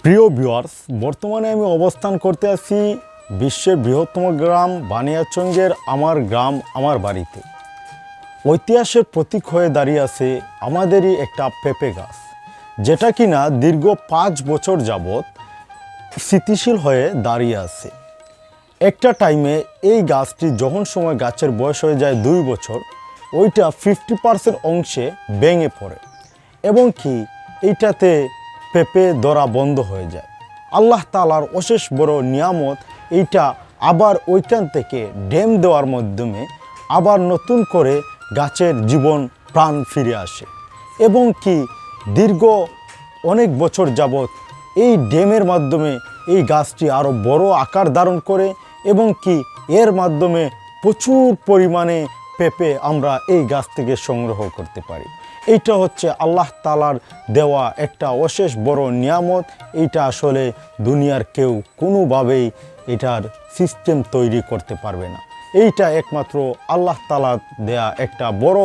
প্রিয় ভিউয়ার্স, বর্তমানে আমি অবস্থান করতে আছি বিশ্বের বৃহত্তম গ্রাম বানিয়াচঙ্গের আমার গ্রাম আমার বাড়িতে। ঐতিহাসের প্রতীক হয়ে দাঁড়িয়ে আছে আমাদেরই একটা পেঁপে গাছ, যেটা কিনা দীর্ঘ 5 বছর যাবৎ স্থিতিশীল হয়ে দাঁড়িয়ে আছে। একটা টাইমে এই গাছটি যখন সময় গাছের বয়স হয়ে যায় 2 বছর, ওইটা 50% অংশে ভেঙে পড়ে এবং কি এইটাতে পেঁপে ধরা বন্ধ হয়ে যায়। আল্লাহ তাআলার অশেষ বড় নিয়ামত, এইটা আবার ওইখান থেকে ড্যাম দেওয়ার মাধ্যমে আবার নতুন করে গাছের জীবন প্রাণ ফিরে আসে এবং কি দীর্ঘ অনেক বছর যাবৎ এই ড্যামের মাধ্যমে এই গাছটি আরও বড় আকার ধারণ করে এবং কি এর মাধ্যমে প্রচুর পরিমাণে পেঁপে আমরা এই গাছ থেকে সংগ্রহ করতে পারি। এইটা হচ্ছে আল্লাহ তাআলার দেওয়া একটা অশেষ বড় নিয়ামত। এইটা আসলে দুনিয়ার কেউ কোনোভাবেই এটার সিস্টেম তৈরি করতে পারবে না। এইটা একমাত্র আল্লাহ তাআলার দেয়া একটা বড়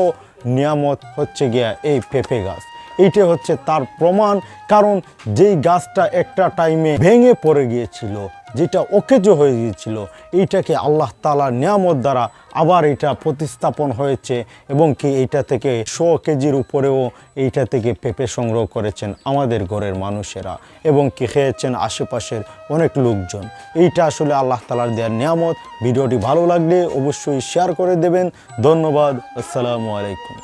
নিয়ামত হচ্ছে গিয়া এই পেঁপে গাছ। এইটা হচ্ছে তার প্রমাণ, কারণ যেই গাছটা একটা টাইমে ভেঙে পড়ে গিয়েছিল, যেটা অকেজ হয়ে গিয়েছিল, এইটাকে আল্লাহ তাআলার নিয়ামত দ্বারা আবার এটা প্রতিস্থাপন হয়েছে এবং কি এইটা থেকে 100 কেজির উপরেও এইটা থেকে পেঁপে সংগ্রহ করেছেন আমাদের ঘরের মানুষেরা এবং কি খেয়েছেন আশেপাশের অনেক লোকজন। এইটা আসলে আল্লাহ তাআলার দেওয়ার নিয়ামত। ভিডিওটি ভালো লাগলে অবশ্যই শেয়ার করে দেবেন। ধন্যবাদ। আসসালামু আলাইকুম।